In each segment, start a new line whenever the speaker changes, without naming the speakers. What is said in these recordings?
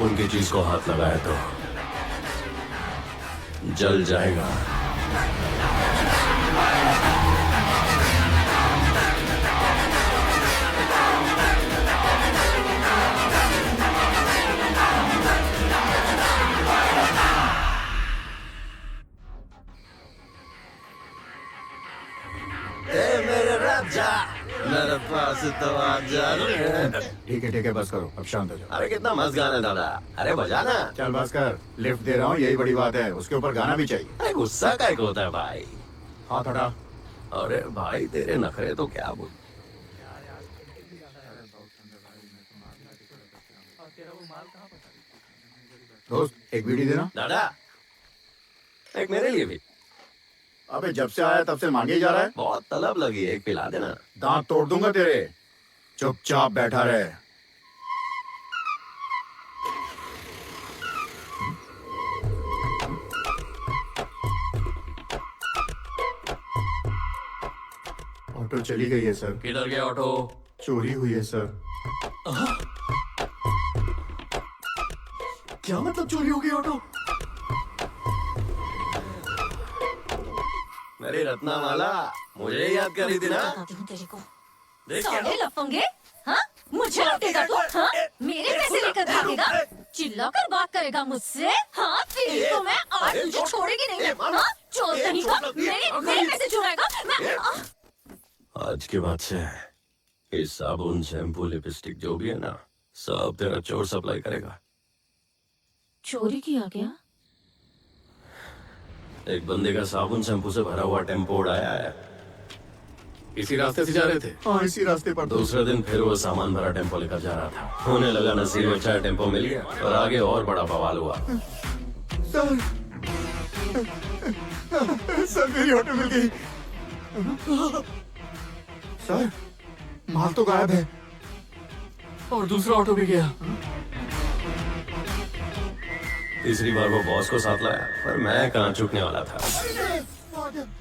उनकी चीज को हाथ लगाया तो जल जाएगा। मेरे राजा, मेरे पास तो आजा।
ठीक है बस करो, अब शांत हो जाओ।
अरे कितना मस्त गाना है दादा, अरे बजाना।
चल बस कर, लिफ्ट दे रहा हूँ, यही बड़ी बात है। उसके ऊपर गाना भी चाहिए।
अरे गुस्सा काय को होता है भाई।
हाथ हटा।
अरे भाई तेरे नखरे तो क्या बोल।
दोस्त एक बीड़ी देना।
दादा एक मेरे लिए भी।
अबे जब से आया तब से मांगे ही जा रहा है।
बहुत तलब लगी है, एक पिला देना।
दांत तोड़ दूंगा तेरे। चुपचाप बैठा रहे। ऑटो चली गई है सर।
किधर गया ऑटो?
चोरी हुई है सर।
क्या मतलब चोरी हो गई ऑटो? मेरी रत्नामाला, मुझे याद करी थी ना।
बताती हूँ तेरे को।
देख क्या
साले लफंगे, हाँ? मुझे लूटेगा तू, हाँ? मेरे पैसे लेकर भागेगा? चिल्ला कर बात करेगा मुझसे? हाँ, तेरी तो मैं आज तुझे छोड़ेगी नहीं, हाँ? चोर कहीं का, मेरे पैसे चुराएगा? मैं
आज के बाद से ये साबुन, शैम्पू, लिपस्टिक जो भी है ना, सब तेरा चोर सप्लाई करेगा।
चोरी किया क्या?
एक बंदे का साबुन शैम्पू से भरा हुआ टेम्पो उड़ाया है। इसी रास्ते से जा रहे थे।
हाँ इसी रास्ते पर।
दूसरे दिन फिर वो सामान भरा टेम्पो लेकर जा रहा था। होने लगा नसीब में अच्छा टेम्पो मिल गया और आगे और बड़ा बवाल हुआ।
सर सर मेरी ऑटो मिल गई। सर माल तो गायब है।
और दूसरा ऑटो भी गया। तीसरी बार वो बॉस को साथ लाया, पर मैं कहाँ चूकने वाला था।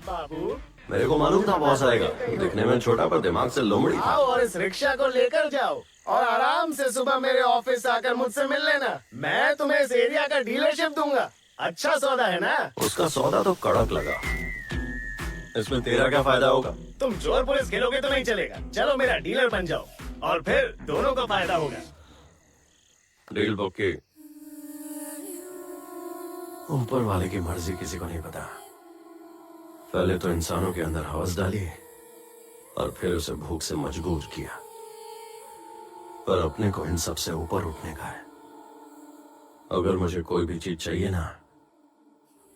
बाबू
मेरे को मालूम था बॉस आएगा। दिखने में छोटा पर दिमाग से लोमड़ी था।
आओ और इस रिक्शा को लेकर जाओ और आराम से सुबह मेरे ऑफिस आकर मुझसे मिल लेना। मैं तुम्हें इस एरिया का डीलरशिप दूंगा। अच्छा सौदा है ना?
उसका सौदा तो कड़क लगा। इसमें तेरा क्या फायदा होगा?
तुम चोर पुलिस खेलोगे तो नहीं चलेगा। चलो मेरा डीलर बन जाओ और फिर दोनों को फायदा होगा।
डील बुक की। ऊपर वाले की मर्जी किसी को नहीं पता। पहले तो इंसानों के अंदर हवस डाली और फिर उसे भूख से मजबूर किया, पर अपने को इन सब से ऊपर उठने का है। अगर मुझे कोई भी चीज चाहिए ना,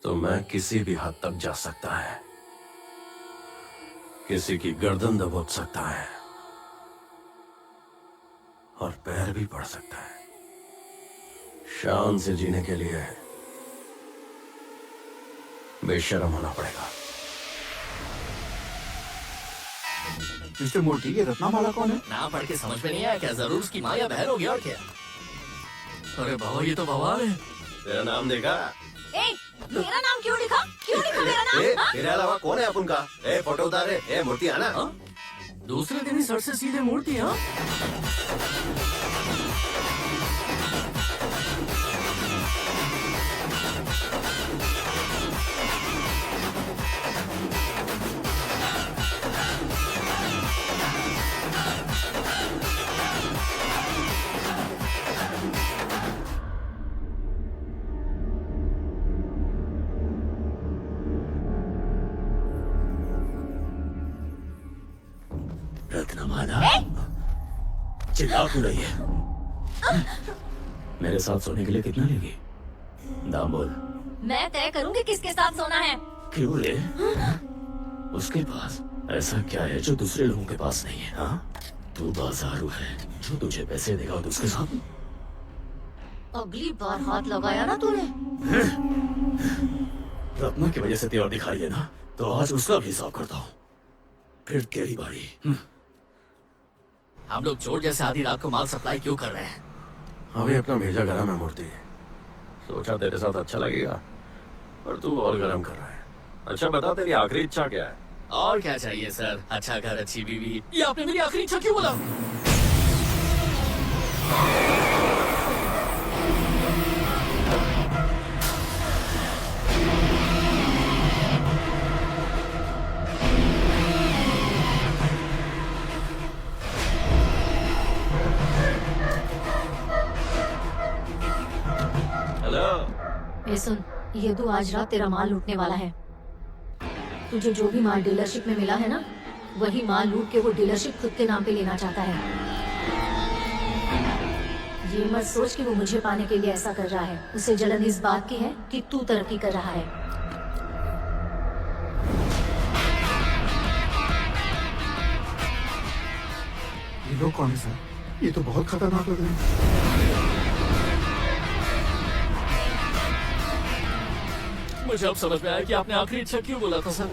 तो मैं किसी भी हद तक जा सकता है। किसी की गर्दन दबोच सकता है और पैर भी पड़ सकता है। शान से जीने के लिए बेशर्म होना पड़ेगा।
मिस्टर मूर्ति, ये रत्नामाला कौन है?
नाम पढ़ के समझ में नहीं आया क्या? जरूर उसकी माँ या बहन होगी और क्या। अरे बाबा ये तो बवाल है।
तेरा नाम देखा?
ए, मेरा नाम क्यों लिखा? क्यों लिखा मेरा नाम?
तेरे अलावा कौन है अपन का? फोटो उतारे। मूर्ति आना।
दूसरे दिन ही सर से सीधे मूर्ति। हाँ
रत्नमाला, चिल्ला क्यों रही है? मेरे साथ सोने के लिए कितना लेगी? दाम बोल।
मैं तय करूंगी किसके साथ सोना है।
क्यों रे? उसके पास ऐसा क्या है जो दूसरे लोगों के पास नहीं है? हाँ, तू बाजारू है, जो तुझे पैसे देगा तो उसके साथ।
अगली बार हाथ लगाया ना तूने,
रत्ना की वजह से तेवर दिखाई है ना, तो आज उसका भी हिसाब करता हूँ। फिर तेरी बारी।
हम लोग चोर जैसे आधी रात को माल सप्लाई क्यों कर रहे हैं?
अभी अपना भेजा गरम है मूर्ति। सोचा तेरे साथ अच्छा लगेगा, पर तू और गरम कर रहा है। अच्छा बता, तेरी आखिरी इच्छा क्या है?
और क्या चाहिए सर? अच्छा घर, अच्छी बीवी। ये आपने मेरी आखिरी इच्छा क्यों बोला?
सुन, यदु आज रात तेरा माल लूटने वाला है। तुझे जो भी माल डीलरशिप में मिला है ना, वही माल लूट के वो डीलरशिप खुद के नाम पे लेना चाहता है। ये मत सोच कि वो मुझे पाने के लिए ऐसा कर रहा है। उसे जलन इस बात की है कि तू तरक्की कर रहा है।
ये लोग कौन है सर? ये तो बहुत खतरनाक लग रहे हैं।
मुझे अब समझ में आया कि आपने आखिरी इच्छा क्यों बोला था सर।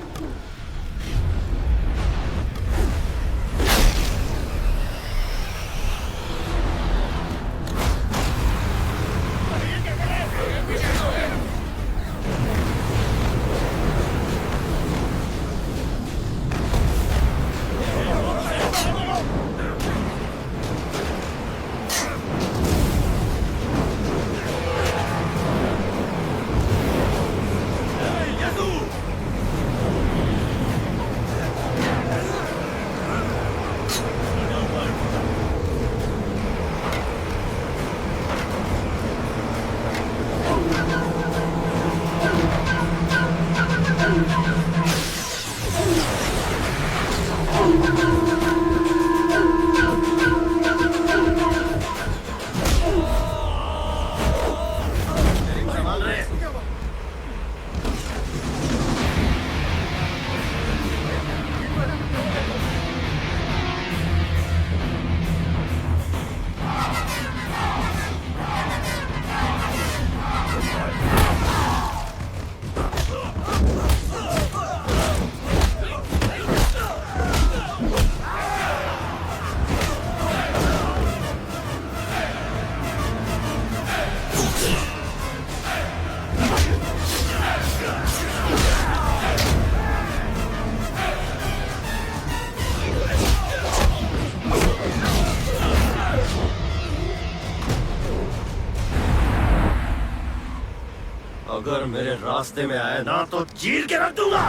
अगर मेरे रास्ते में आए ना तो चीर के रख दूंगा।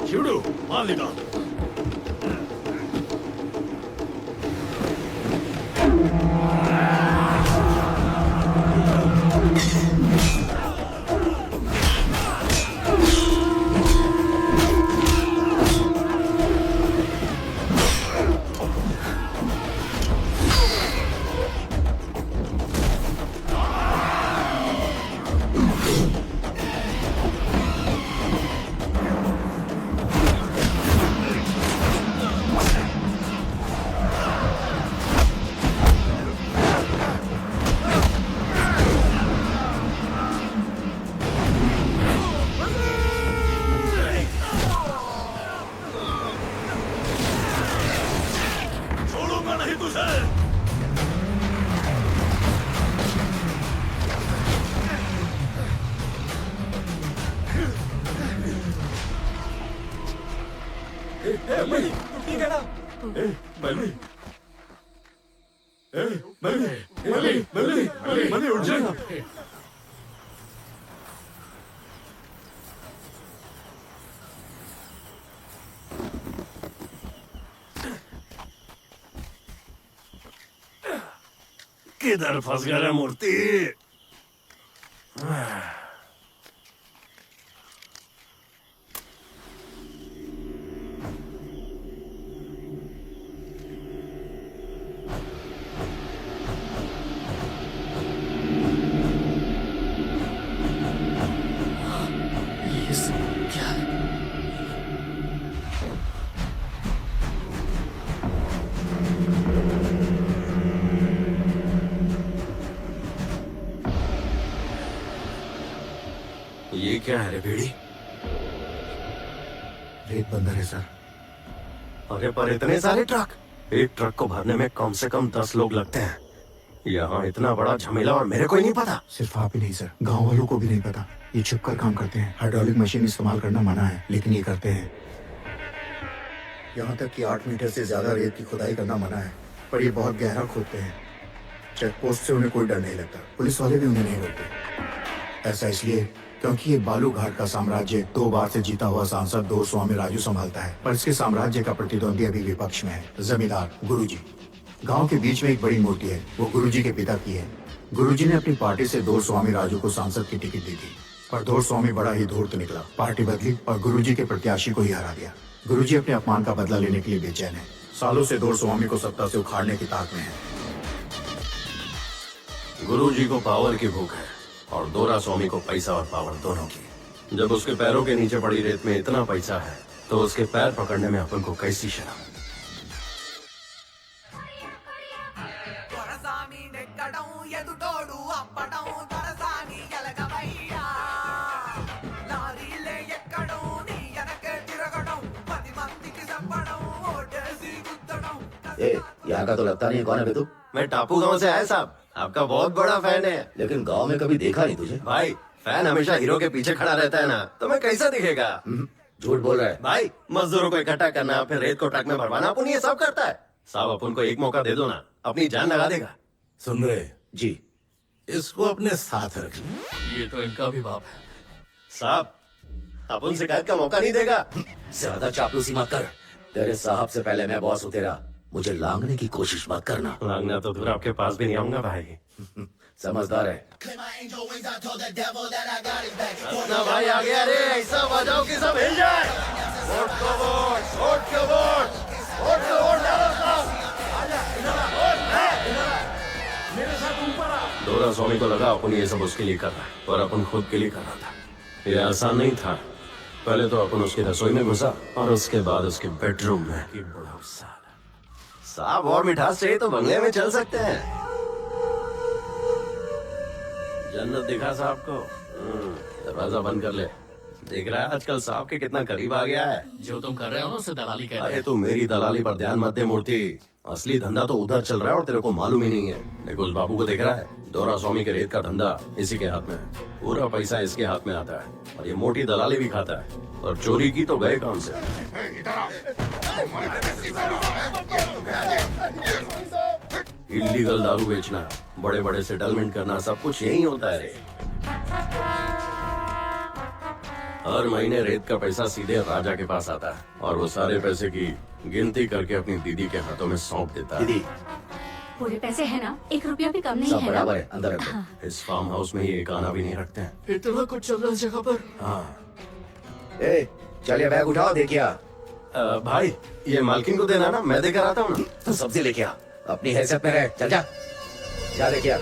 शिवडू, माल निकाल।
उठ जाएगा। किधर फंस गया रे मूर्ति?
ये सब क्या है?
ये क्या है रे भेड़ी?
रेत बंदर है सर।
अरे पर इतने सारे ट्रक, एक ट्रक को भरने में कम से कम 10 लोग लगते हैं। यहाँ इतना बड़ा झमेला और मेरे को ही नहीं पता।
सिर्फ आप ही नहीं सर, गांव वालों को भी नहीं पता। ये छुपकर काम करते हैं। हाइड्रोलिक मशीन इस्तेमाल करना मना है, लेकिन ये करते हैं। यहाँ तक कि 8 मीटर से ज्यादा रेत की खुदाई करना मना है, पर ये बहुत गहरा खोदते हैं। चेक पोस्ट से उन्हें कोई डर नहीं लगता। पुलिस वाले भी उन्हें नहीं रोकते। ऐसा इसलिए क्योंकि ये बालू घाट का साम्राज्य 2 बार से जीता हुआ सांसद 2 स्वामी राजू संभालता है, पर इसके साम्राज्य का प्रतिद्वंदी अभी विपक्ष में है, जमींदार गुरुजी। गांव के बीच में एक बड़ी मूर्ति है, वो गुरुजी के पिता की है। गुरुजी ने अपनी पार्टी से धूर्त स्वामी राजू को सांसद की टिकट दी थी, पर धूर्त स्वामी बड़ा ही धूर्त निकला। पार्टी बदली और गुरुजी के प्रत्याशी को ही हरा दिया। गुरुजी अपने अपमान का बदला लेने के लिए बेचैन है। सालों से धूर्त स्वामी को सत्ता से उखाड़ने की ताक में है।
गुरुजी को पावर की भूख है और दोरा स्वामी को पैसा और पावर दोनों की। जब उसके पैरों के नीचे पड़ी रेत में इतना पैसा है तो उसके पैर पकड़ने में अपन को कैसी शर्म।
यहाँ का तो लगता नहीं है। कौन है बे तू?
मैं टापू गांव से आया साहब, आपका बहुत बड़ा फैन है।
लेकिन गांव में कभी देखा नहीं तुझे।
भाई फैन हमेशा हीरो के पीछे खड़ा रहता है ना, तो मैं कैसा दिखेगा।
झूठ बोल रहा है।
भाई मजदूरों को इकट्ठा करना, फिर रेत को ट्रक में भरवाना, अपन ये सब करता है। साहब अपन को एक मौका दे दो ना, अपनी जान लगा देगा।
सुन रहे?
जी
इसको अपने साथ रख लो।
ये तो इनका भी बाप है।
साहब अपन शिकायत का मौका नहीं देगा।
ज्यादा चापलूसी मत कर। तेरे साहब से पहले मैं बॉस हूँ तेरा। मुझे लांगने की कोशिश मत करना।
मांगना तो दूर, आपके पास भी नहीं आऊंगा भाई।
समझदार है।
ना भाई आ गया रे, ऐसा बजाओ कि सब हिल जाए। वोट को वोट, वोट को वोट, वोट को वोट डालो साहब। दोरा स्वामी को लगा अपन ये सब उसके लिए कर रहा है, पर अपन खुद के लिए कर रहा था। ये आसान नहीं था। पहले तो अपन उसकी रसोई में घुसा और उसके बाद उसके बेडरूम में। कि बड़ा साला। साहब और मिठास चाहिए तो बंगले में चल सकते हैं। जन्नत दिखा साहब को। दरवाजा बंद कर ले। देख रहा है आजकल साहब के कितना करीब आ गया है।
जो तुम कर रहे हो ना उसे दलाली कहते
अरे
हैं।
तू मेरी दलाली पर ध्यान मत दे मूर्ति। असली धंधा तो उधर चल रहा है और तेरे को मालूम ही नहीं है। देखो उस बाबू को देख रहा है, दोरा स्वामी के रेत का धंधा इसी के हाथ में है। पूरा पैसा इसके हाथ में आता है और ये मोटी दलाली भी खाता है। और चोरी की तो गए काम से। इलीगल दारू बेचना, बड़े बड़े सेटलमेंट करना, सब कुछ यही होता है रे। हर महीने रेत का पैसा सीधे राजा के पास आता है और वो सारे पैसे की गिनती करके अपनी दीदी के हाथों में सौंप देता है।
दीदी
पूरे पैसे है ना, 1 रुपया भी कम नहीं
सब
है ना।
बराबर है, अंदर रख दो।
इस फार्म हाउस में ये एक आना भी नहीं रखते हैं।
इतना कुछ चल रहा है जगह पर।
हाँ
ए, चलिए बैग उठाओ। देखिए
भाई ये मालकिन को देना ना, मैं देकर आता हूँ ना।
तो सब्जी लेके आ। अपनी हैसियत में रह। चल जा जा लेके आ।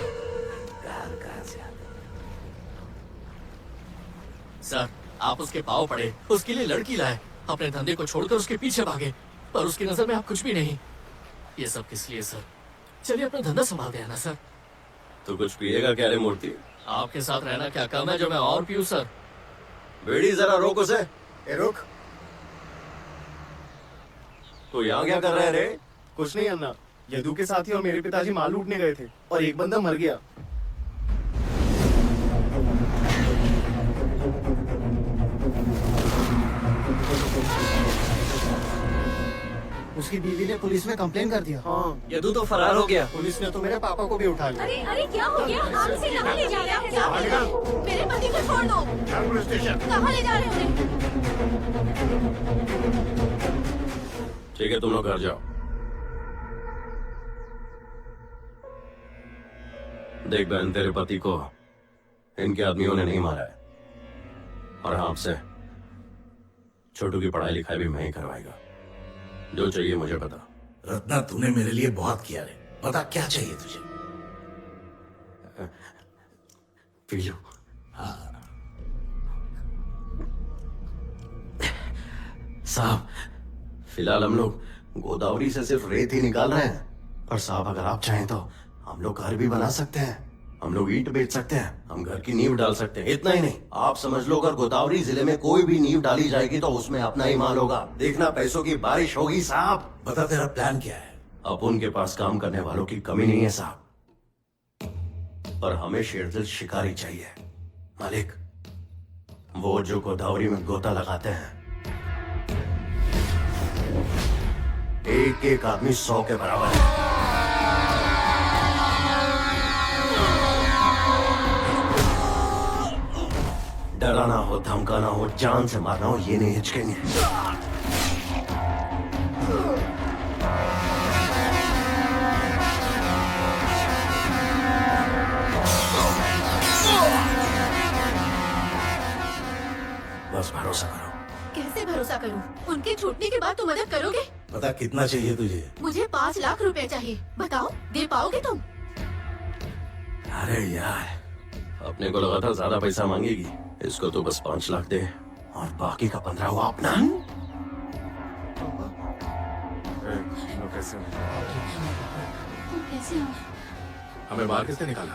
सर आप उसके पाँव पड़े, उसके लिए लड़की लाए, अपने धंधे को छोड़कर उसके पीछे भागे, पर उसकी नजर में आप कुछ भी नहीं। ये सब किस लिए सर? चलिए अपना धंधा संभाल देना सर।
तो कुछ पिएगा क्या रे मूर्ति?
आपके साथ रहना क्या कम है जो मैं और पीऊं सर?
बेड़ी जरा रोक उसे।
ए रुक।
तो यहाँ क्या कर रहे हैं रे?
कुछ नहीं अन्ना, यदु के साथी और मेरे पिताजी माल लूटने गए थे और एक बंदा मर गया।
उसकी बीवी ने पुलिस में कंप्लेन कर दिया।
हाँ,
यदु तो फरार हो गया।
पुलिस ने तो मेरे पापा को भी उठा लिया।
अरे अरे क्या हो गया? हमसे कहाँ ले जा रहे हैं? मेरे पति को छोड़ दो।
Police station.
कहाँ ले जा रहे हैं?
ठीक है तुम लोग घर जाओ। देख बहन, तेरे पति को इनके आदमियों ने नहीं मारा है और हाँ आपसे छोटू की पढ़ाई लिखाई भी मैं ही करवाएगा। जो चाहिए मुझे बता।
रत्ना तूने मेरे लिए बहुत किया रे। बता क्या चाहिए तुझे?
P low. साहब फिलहाल हम लोग गोदावरी से सिर्फ रेत ही निकाल रहे हैं, पर साहब अगर आप चाहें तो हम लोग घर भी बना सकते हैं। हम लोग ईंट बेच सकते हैं, हम घर की नींव डाल सकते हैं। इतना ही नहीं, आप समझ लो अगर गोदावरी जिले में कोई भी नींव डाली जाएगी तो उसमें अपना ही माल होगा। देखना पैसों की बारिश होगी साहब।
बता तेरा प्लान क्या है?
अब उनके पास काम करने वालों की कमी नहीं है साहब, पर हमें शेरदिल शिकारी चाहिए। मालिक, वो जो गोदावरी में गोता लगाते हैं, एक एक आदमी 100 के बराबर है। डराना हो, धमकाना हो, जान से मारना हो, ये नहीं हिचकेंगे। बस भरोसा करो।
कैसे भरोसा करूं? उनके छूटने के बाद तुम मदद करोगे?
पता कितना चाहिए तुझे?
मुझे 5 लाख रुपए चाहिए, बताओ दे पाओगे तुम?
अरे यार, अपने को लगा था ज्यादा पैसा मांगेगी। इसको तो बस 5 लाख दे और बाकी का 15 वो अपना।
कैसे हो?
हमें बाहर किसने निकाला?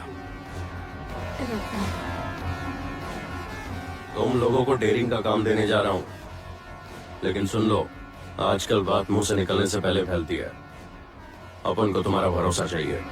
तुम लोगों को डेयरिंग का काम देने जा रहा हूँ, लेकिन सुन लो, आजकल बात मुंह से निकलने से पहले फैलती है। अपन को तुम्हारा भरोसा चाहिए।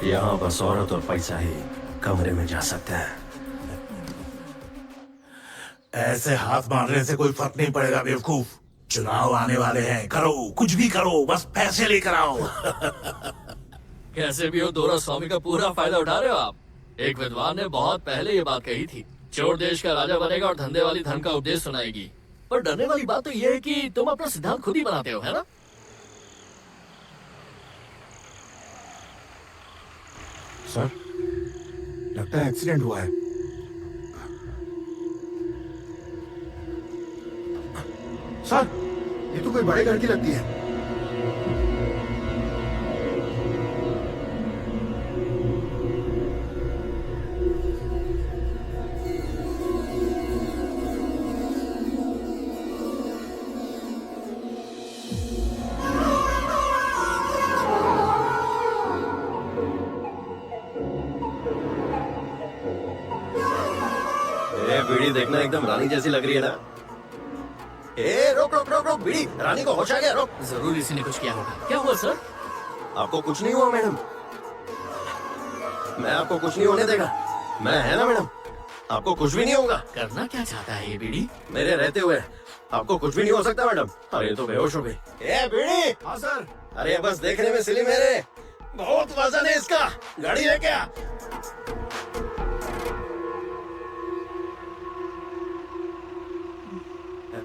यहाँ बस औरत और पैसा ही कमरे में जा सकते हैं।
ऐसे हाथ मारने से कोई फर्क नहीं पड़ेगा बेवकूफ। चुनाव आने वाले हैं, करो कुछ भी करो, बस पैसे लेकर आओ।
कैसे भी हो, दोरा स्वामी का पूरा फायदा उठा रहे हो आप। एक विद्वान ने बहुत पहले ये बात कही थी, चोर देश का राजा बनेगा और धंधे वाली धन का उपदेश सुनाएगी। पर डरने वाली बात तो ये है कि तुम अपना सिद्धांत खुद ही बनाते हो, है ना?
सर, लगता है एक्सीडेंट हुआ है। सर, ये तो कोई बड़े घर की लगती है।
बीड़ी देखना एकदम रानी जैसी लग रही है ना। रोक रोक रोक रोक, बीड़ी, रानी को होश आ गया, रोक।
जरूर इसी ने कुछ किया होगा। क्या हुआ सर?
आपको कुछ नहीं हुआ मैडम, मैं आपको कुछ नहीं होने देगा। मैं है ना मैडम, आपको कुछ भी नहीं होगा।
करना क्या चाहता है ये बीड़ी?
मेरे रहते हुए आपको कुछ भी नहीं हो सकता मैडम। अरे ये तो बेहोश हो गई। बीड़ी।
हाँ सर।
अरे बस देखने में सिली मेरे, बहुत वजन है इसका। गाड़ी लेके आ।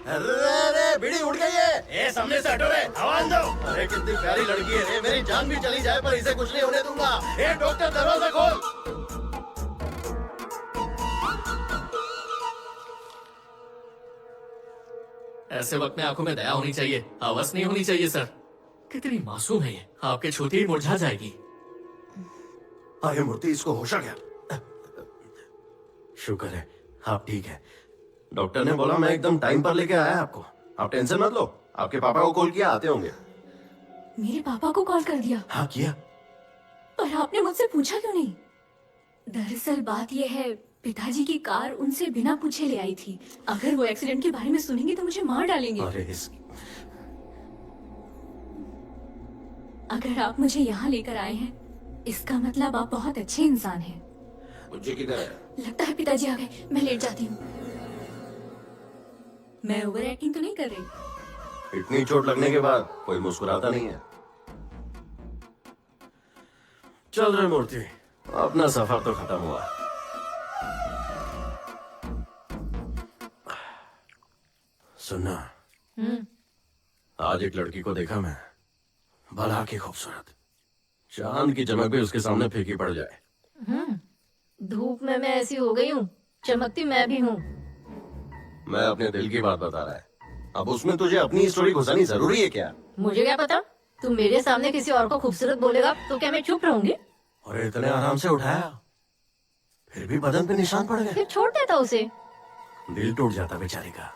अरे बीड़ी उड़ गई है। सामने से हटो रे, आवाज दो। अरे कितनी प्यारी लड़की है रे, मेरी जान भी चली जाए पर इसे कुछ नहीं होने दूंगा। डॉक्टर दरवाजा खोल।
ऐसे वक्त में आंखों में दया होनी चाहिए, हवस नहीं होनी चाहिए सर। कितनी मासूम है ये, आपके छूते ही मुरझा जाएगी।
अरे मूर्ति, इसको होश आ गया। शुक्र है आप ठीक है। डॉक्टर ने बोला मैं एकदम टाइम पर लेके आया आपको। आप टेंशन मत लो, आपके पापा को कॉल किया, आते होंगे।
मेरे पापा को कॉल कर दिया?
हाँ किया।
पर आपने मुझसे पूछा क्यों नहीं? दरअसल बात यह है, पिताजी की कार उनसे बिना पूछे ले आई थी। अगर वो एक्सीडेंट के बारे में सुनेंगे तो मुझे मार डालेंगे। अगर आप मुझे यहाँ लेकर आए हैं, इसका मतलब आप बहुत अच्छे इंसान हैं।
मुझे किधर है?
लगता है पिताजी आ गए, मैं लेट जाती हूँ। मैं ओवर एक्टिंग तो नहीं कर रही।
इतनी चोट लगने के बाद कोई मुस्कुराता नहीं है। चल रहे मूर्ति, अपना सफर तो खत्म हुआ। सुनना, आज एक लड़की को देखा मैं, भला की खूबसूरत, चांद की चमक भी उसके सामने फीकी पड़ जाए।
धूप में मैं ऐसी हो गई हूँ, चमकती मैं भी हूँ।
मैं अपने दिल की बात बता रहा है, अब उसमें तुझे अपनी स्टोरी घुसानी जरूरी है क्या?
मुझे क्या पता, तू मेरे सामने किसी और को खूबसूरत बोलेगा तो क्या मैं चुप रहूंगी?
और इतने आराम से उठाया, फिर भी बदन पे निशान पड़ गए।
फिर छोड़ देता उसे।
दिल टूट जाता बेचारी का।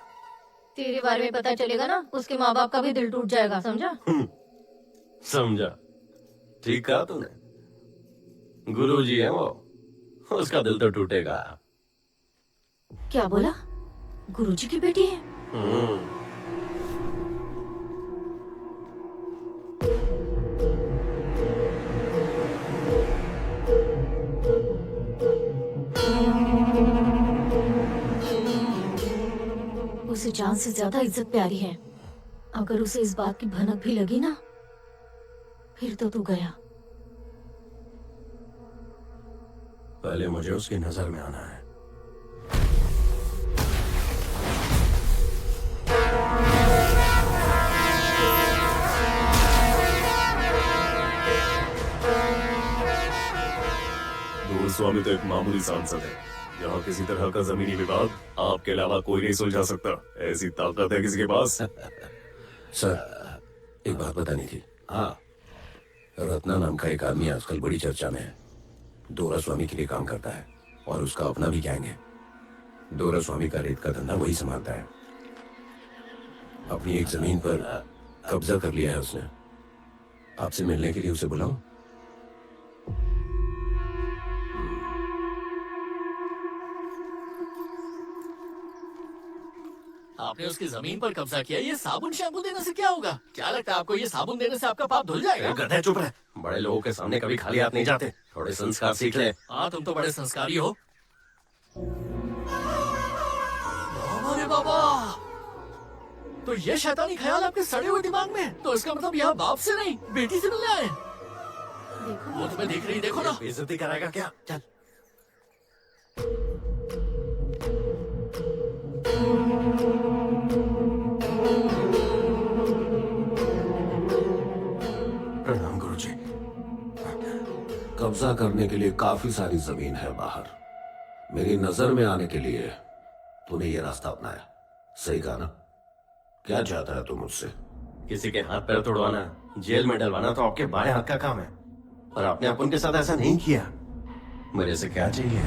तेरे बारे में पता चलेगा ना, उसके माँ बाप का भी दिल टूट जाएगा, समझा?
समझा, ठीक कहा तूने। गुरुजी है वो, उसका दिल तो टूटेगा।
क्या बोला? गुरुजी की बेटी है? उसे जान से ज्यादा इज्जत प्यारी है। अगर उसे इस बात की भनक भी लगी ना, फिर तो तू गया।
पहले मुझे उसकी नजर में आना है।
धूल स्वामी तो एक मामूली सांसद है। यहाँ किसी तरह का जमीनी विवाद आपके अलावा कोई नहीं सुलझा सकता। ऐसी ताकत है किसी के पास।
सर, एक बात बतानी थी।
हाँ,
रत्ना नाम का एक आदमी आजकल बड़ी चर्चा में है। दोरा स्वामी के लिए काम करता है और उसका अपना भी गैंग है। दोरा स्वामी का रेत का धंधा वही संभालता है। अपनी एक जमीन पर कब्जा कर लिया है उसने। आपसे मिलने के लिए उसे बुलाऊं?
आपने उसकी जमीन पर कब्जा किया, ये साबुन शैम्पू देने से क्या होगा? क्या लगता है आपको ये साबुन देने से आपका पाप धुल जाएगा?
गधे चुप रहे। बड़े लोगों के सामने कभी खाली हाथ नहीं जाते। थोड़े संस्कार सीख ले।
हाँ, तुम तो बड़े संस्कारी हो। अरे बाबा, तो ये शैतानी ख्याल आपके सड़े हुए दिमाग में? तो इसका मतलब यहाँ बाप से नहीं, बेटी से मिलने आए। वो तुम्हें देख रही, देखो ना।
बेइज्जती कराएगा क्या? चल। प्रणाम गुरुजी।
कब्जा करने के लिए काफी सारी जमीन है बाहर। मेरी नजर में आने के लिए तूने ये रास्ता अपनाया। सही कहा ना? क्या चाहता है तू मुझसे?
किसी के हाथ पैर तोड़वाना, जेल में डलवाना तो आपके बाएं हाथ का काम है, और आपने अपन के साथ ऐसा नहीं किया। मेरे से क्या चाहिए?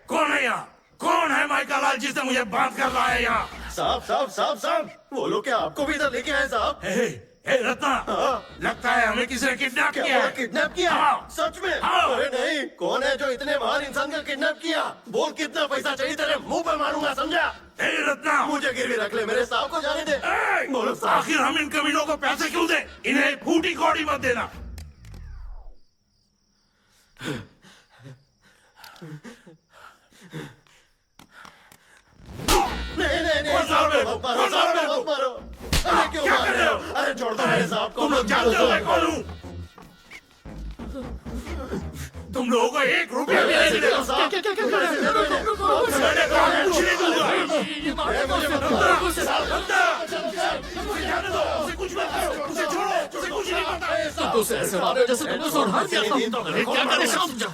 कौन है यहाँ? कौन है माइका लाल जिसने मुझे बात कर रहा है यहाँ?
साहब साहब साहब साहब, वो लोग क्या आपको भी इधर लेके आए साहब?
हे रत्ना, लगता है हमें किसी ने किडनैप किया है।
किडनैप किया?
हाँ।
सच में?
हाँ।
अरे नहीं, कौन है जो इतने महान इंसान का किडनैप किया? बोल कितना पैसा चाहिए, तेरे मुंह पे मारूंगा, समझा?
हे रत्ना,
मुझे गिरवी रख ले, मेरे साहब को जाने दे। बोलो साहब।
आखिर हम इन कमीनों को पैसे क्यों दे? इन्हें फूटी कौड़ी मत देना।
नहीं नहीं नहीं, साहब मत मारो, साहब मत मारो। अरे क्यों मार रहे हो? अरे छोड़ दो मेरे साहब को।
तुम लोग जानते हो मैं कौन हूँ? तुम लोगों को 1 रुपया भी नहीं मिलेगा। मैंने कहा कुछ नहीं दूंगा। उसे कुछ मत करो, उसे छोड़ो, उसे कुछ नहीं पता।
तुम तो उसे ऐसे मारे जैसे तुमने उसे उठा दिया था। क्या करे समझा?